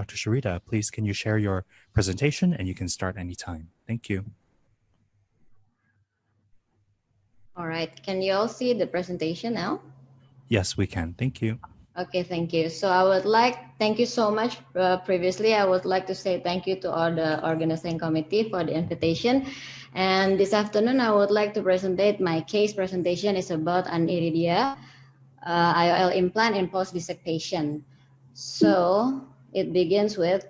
Dr. Sharita, please can you share your presentation, and you can start anytime. Thank you. All right, can you all see the presentation now? Yes, we can. Thank you. Okay, thank you. So thank you so much. Previously, I would like to say thank you to all the organizing committee for the invitation. And this afternoon, I would like to present my case presentation is about an iridia, IOL implant in post-disect patient. So it begins with,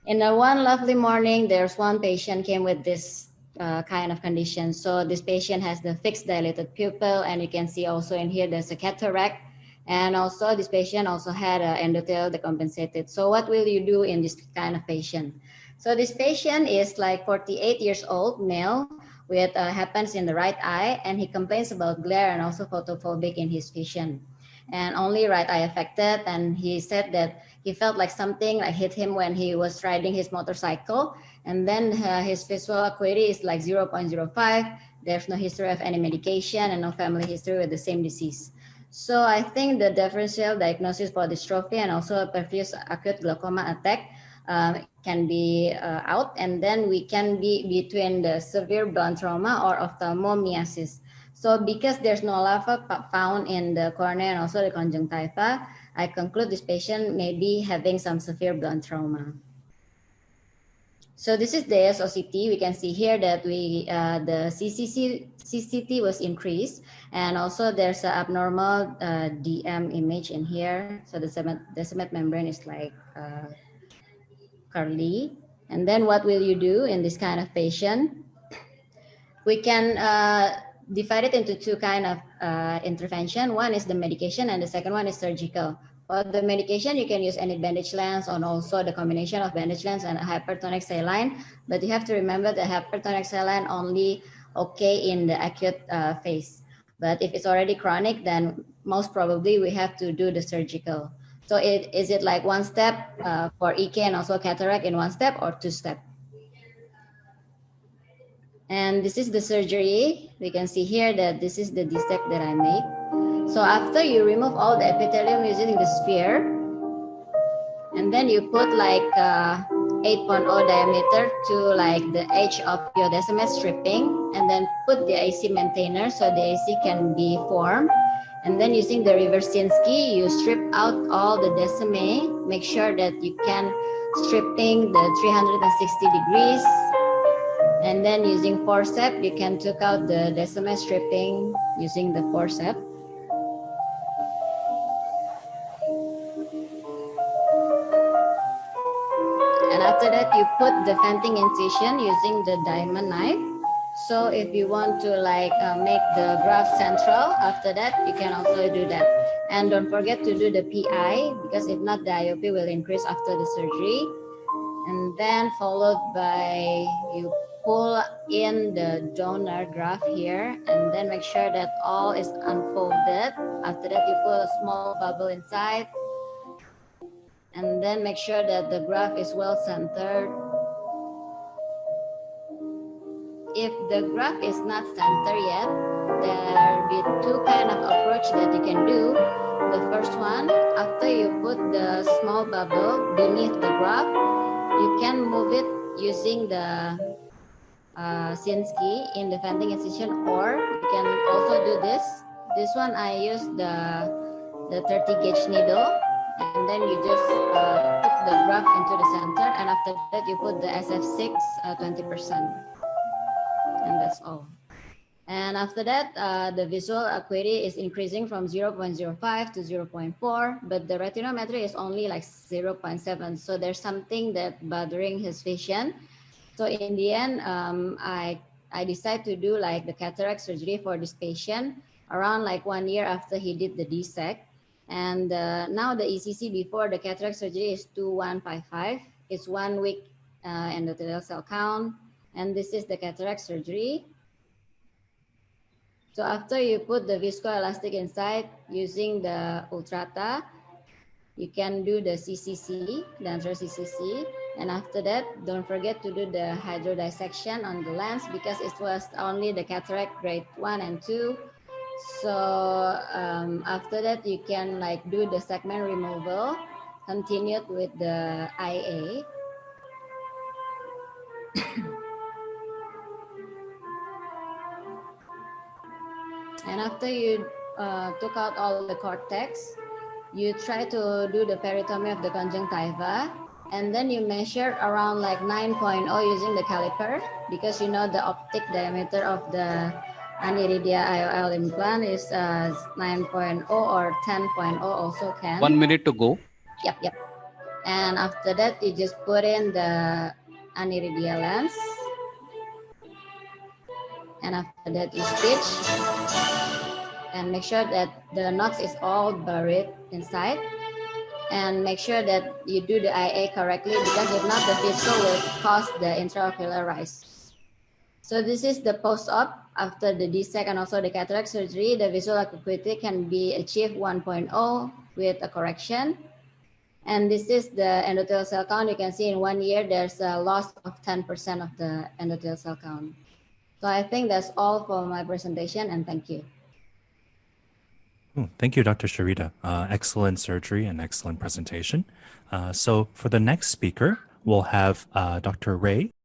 in a one lovely morning, there's one patient came with this kind of condition. So this patient has the fixed dilated pupil, and you can see also in here there's a cataract, and also this patient also had endothelial decompensated. So what will you do in this kind of patient? So this patient is like 48 years old, male, with happens in the right eye, and he complains about glare and also photophobic in his vision, and only right eye affected. And he said that he felt like something like hit him when he was riding his motorcycle, and then his visual acuity is like 0.05. There's no history of any medication and no family history with the same disease. So I think the differential diagnosis for dystrophy and also a previous acute glaucoma attack can be out, and then we can be between the severe blunt trauma or ophthalmomyiasis. So because there's no lava found in the cornea and also the conjunctiva, I conclude this patient may be having some severe blunt trauma. So this is the SOCT. We can see here that the CCT was increased, and also there's an abnormal DM image in here. So the cement membrane is like curly. And then what will you do in this kind of patient? We can divide it into two kind of intervention. One is the medication, and the second one is surgical. For the medication, you can use any bandage lens, and also the combination of bandage lens and hypertonic saline. But you have to remember the hypertonic saline only okay in the acute phase. But if it's already chronic, then most probably we have to do the surgical. So is it like one step for EK and also cataract in one step, or two step? And this is the surgery. We can see here that this is the dissect that I make. So after you remove all the epithelium using the sphere, and then you put like 8.0 diameter to like the edge of your decimal stripping, and then put the AC maintainer so the AC can be formed. And then using the Reversinsky, you strip out all the decimae, make sure that you can stripping the 360 degrees. And then using forceps, you can take out the decimal stripping using the forceps. And after that, you put the venting incision using the diamond knife. So if you want to like make the graft central, after that, you can also do that. And don't forget to do the PI, because if not, the IOP will increase after the surgery. And then followed by you pull in the donor graft here, and then make sure that all is unfolded. After that, you put a small bubble inside, and then make sure that the graft is well centered. If the graft is not centered yet, there will be two kind of approach that you can do. The first one, after you put the small bubble beneath the graft, you can move it using the Sinsky in the venting incision, or you can also do this. This one I use the 30 gauge needle, and then you just put the graft into the center, and after that you put the SF6 20%, and that's all. And after that, the visual acuity is increasing from 0.05 to 0.4, but the retinometry is only like 0.7. So there's something that bothering his vision. So in the end, I decided to do like the cataract surgery for this patient around like 1 year after he did the dissect. And now the ECC before the cataract surgery is 2155. It's 1 week endothelial cell count. And this is the cataract surgery. So after you put the viscoelastic inside using the Ultrata, you can do the CCC, the anterior CCC. And after that, don't forget to do the hydrodissection on the lens, because it was only the cataract grade 1 and 2. So after that, you can like do the segment removal, continued with the IA. And after you took out all the cortex, you try to do the peritomy of the conjunctiva, and then you measure around like 9.0 using the caliper, because you know the optic diameter of the aniridia IOL implant is 9.0 or 10.0 also can. 1 minute to go. Yep. And after that, you just put in the aniridia lens. And after that, you stitch. And make sure that the knots is all buried inside. And make sure that you do the IA correctly, because if not, the visual will cause the intraocular rise. So this is the post-op after the DSEC and also the cataract surgery. The visual acuity can be achieved 1.0 with a correction. And this is the endothelial cell count. You can see in 1 year, there's a loss of 10% of the endothelial cell count. So I think that's all for my presentation, and thank you. Thank you, Dr. Sharita. Excellent surgery and excellent presentation. So for the next speaker, we'll have Dr. Ray.